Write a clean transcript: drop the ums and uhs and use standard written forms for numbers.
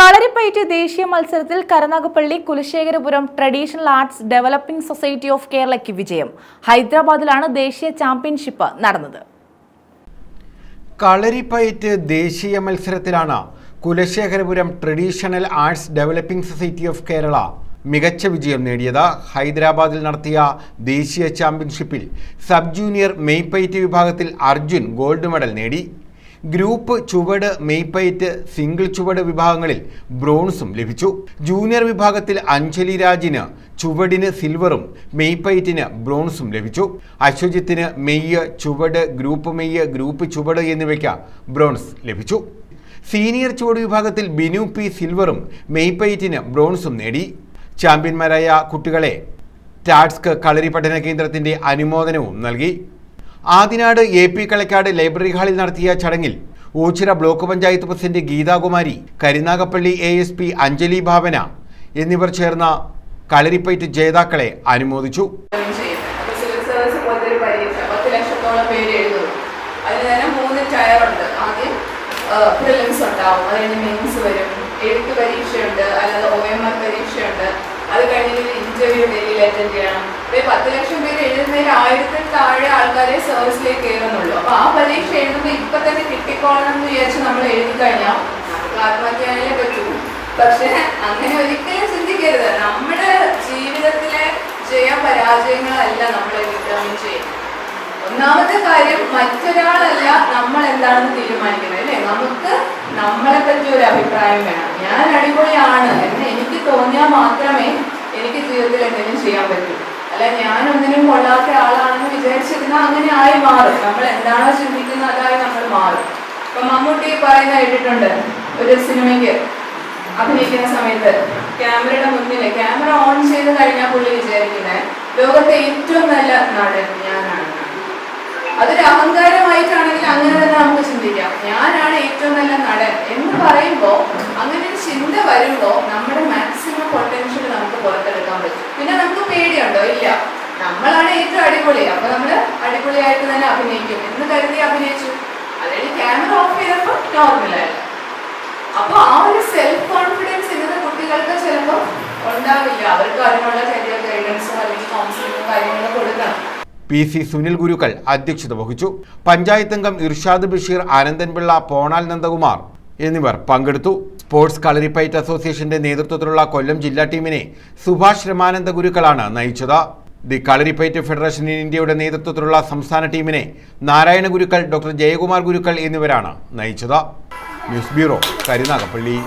കളരിപ്പയറ്റ് ദേശീയ മത്സരത്തിൽ Karunagappally Kulasekharapuram traditional arts developing society of കേരളയ്ക്ക് വിജയം. ഹൈദരാബാദിലാണ് ദേശീയ ചാമ്പ്യൻഷിപ്പ് നടന്നത്. കളരിപ്പയറ്റ് ദേശീയ മത്സരത്തിലാണ് Kulasekharapuram traditional arts developing society of Kerala മികച്ച വിജയം നേടിയത്. ഹൈദരാബാദിൽ നടത്തിയ ദേശീയ ചാമ്പ്യൻഷിപ്പിൽ സബ് ജൂനിയർ മെയ്പയറ്റ് വിഭാഗത്തിൽ അർജുൻ ഗോൾഡ് മെഡൽ നേടി. ഗ്രൂപ്പ് ചുവട്, മെയ്പയറ്റ്, സിംഗിൾ ചുവട് വിഭാഗങ്ങളിൽ ബ്രോൺസും ലഭിച്ചു. ജൂനിയർ വിഭാഗത്തിൽ അഞ്ജലി രാജിന് ചുവടിന് സിൽവറും മെയ്പയറ്റിന് ബ്രോൺസും ലഭിച്ചു. അശ്വജിത്തിന് മെയ്യ്, ചുവട്, ഗ്രൂപ്പ് മെയ്യ്, ഗ്രൂപ്പ് ചുവട് എന്നിവയ്ക്ക് ബ്രോൺസ് ലഭിച്ചു. സീനിയർ ചുവട് വിഭാഗത്തിൽ ബിനു പി സിൽവറും മെയ്പയറ്റിന് ബ്രോൺസും നേടി. ചാമ്പ്യന്മാരായ കുട്ടികളെ ടാഡ്സ്ക് കളരി പഠന കേന്ദ്രത്തിന്റെ അനുമോദനവും നൽകി. ആദിനാട് AP കളക്കാട് ലൈബ്രറി ഹാളിൽ നടത്തിയ ചടങ്ങിൽ Oachira block panchayat president Geethakumari, Karunagappally ASP Anjali Bhavana എന്നിവർ ചേർന്ന കളരിപ്പയറ്റ് ജേതാക്കളെ അനുമോദിച്ചു. അത് കഴിഞ്ഞ് ഇന്റർവ്യൂ ഡൽഹിയിൽ അറ്റൻഡ് ചെയ്യണം. 10 ലക്ഷം പേര് എഴുതുന്നതിൽ 1000-ൽ താഴെ ആൾക്കാരെ സർവീസിലേക്ക് കയറുന്നുള്ളൂ. അപ്പൊ ആ പരീക്ഷ എഴുതുമ്പോൾ ഇപ്പൊ തന്നെ കിട്ടിക്കോളണം എന്ന് വിചാരിച്ച് നമ്മൾ എഴുതി കഴിഞ്ഞാൽ നമുക്ക് ആത്മഹത്യ ചെയ്യാനേ പറ്റൂ. പക്ഷെ അങ്ങനെ ഒരിക്കലും ചിന്തിക്കരുത്. നമ്മുടെ ജീവിതത്തിലെ ജയപരാജയങ്ങളല്ല നമ്മളെ ഡിറ്റർമിൻ ചെയ്യുന്നത്. ഒന്നാമത്തെ കാര്യം, മറ്റൊരാളല്ല നമ്മൾ എന്താണെന്ന് തീരുമാനിക്കുന്നത്, അല്ലേ? നമുക്ക് നമ്മളെ പറ്റി ഒരു അഭിപ്രായം വേണം. ഞാൻ അടിപൊളിയാണ് എന്ന് എനിക്ക് തോന്നിയാൽ മാത്രമേ എനിക്ക് ജീവിതത്തിൽ എന്തെങ്കിലും ചെയ്യാൻ പറ്റൂ. അല്ല, ഞാനൊന്നിനും കൊള്ളാത്ത ആളാണെന്ന് വിചാരിച്ചിരുന്നാൽ അങ്ങനെ ആയി മാറും. നമ്മൾ എന്താണോ ചിന്തിക്കുന്നത് അതായി നമ്മൾ മാറും. ഇപ്പൊ മമ്മൂട്ടി പറയുന്ന കേട്ടിട്ടുണ്ട്, ഒരു സിനിമയ്ക്ക് അഭിനയിക്കുന്ന സമയത്ത് ക്യാമറയുടെ മുന്നിൽ ക്യാമറ ഓൺ ചെയ്ത് കഴിഞ്ഞാൽ പുള്ളി വിചാരിക്കുന്നത് ലോകത്തെ ഏറ്റവും നല്ല നടൻ ഞാനാണ്. അതൊരു അഹങ്കാരമായിട്ടാണെങ്കിൽ അങ്ങനെ തന്നെ നമുക്ക് ചിന്തിക്കാം, ഞാനാണ് ഏറ്റവും നല്ല നടൻ എന്ന് പറയുമ്പോൾ അങ്ങനെ ഒരു ചിന്ത വരുമ്പോൾ നമ്മുടെ മാക്സിമം പൊട്ടൻഷ്യൽ നമുക്ക് പുറത്തെടുക്കാൻ പറ്റും. പിന്നെ നമുക്ക് പേടിയുണ്ടോ? ഇല്ല, നമ്മളാണ് ഏറ്റവും അടിപൊളി, അപ്പൊ നമ്മൾ അടിപൊളിയായിട്ട് തന്നെ അഭിനയിക്കും എന്ന് കരുതി അഭിനയിച്ചു. അതായത് ക്യാമറ ഓഫ് ചെയ്തപ്പോൾ നോർമലായില്ല. അപ്പൊ ആ ഒരു സെൽഫ് കോൺഫിഡൻസ് ഇന്നത്തെ കുട്ടികൾക്ക് ചിലപ്പോൾ ഉണ്ടാവില്ല. അവർക്ക് അതിനുള്ള ചെറിയ ഗൈഡൻസോ അല്ലെങ്കിൽ കൗൺസിലിങ്ങോ കാര്യങ്ങളോ കൊടുക്കണം. PC സുനിൽ ഗുരുക്കൾ അധ്യക്ഷത വഹിച്ചു. പഞ്ചായത്ത് അംഗം ഇർഷാദ് ബഷീർ, ആനന്ദൻപിള്ള, പോണാൽ നന്ദകുമാർ എന്നിവർ പങ്കെടുത്തു. സ്പോർട്സ് കളരിപ്പയറ്റ് അസോസിയേഷന്റെ നേതൃത്വത്തിലുള്ള കൊല്ലം ജില്ലാ ടീമിനെ സുഭാഷ് രമാനന്ദ ഗുരുക്കളാണ് നയിച്ചത്. ദി കളരിപ്പയറ്റ് ഫെഡറേഷൻ ഇൻ ഇന്ത്യയുടെ നേതൃത്വത്തിലുള്ള സംസ്ഥാന ടീമിനെ നാരായണ ഗുരുക്കൾ, ഡോക്ടർ ജയകുമാർ ഗുരുക്കൾ എന്നിവരാണ് നയിച്ചത്. News bureau, Karunagappally.